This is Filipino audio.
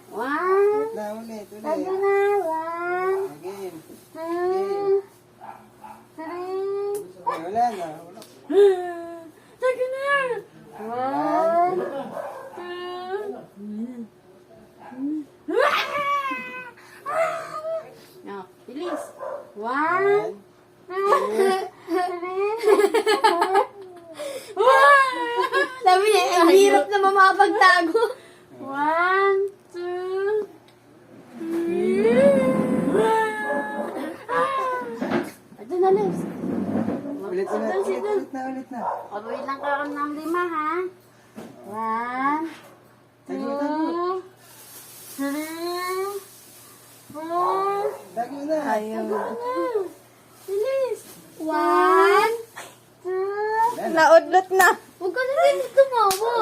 One. Ulit. Tago na. One. Again. Two. Three. Wala na. Tago na. One. Two. No, bilis. One. Sabi niya, ang hirap na mamapagtago. One, two, three. Ito na, Liz. Ulit Sit down. na. O, wait lang ka ng 5, ha?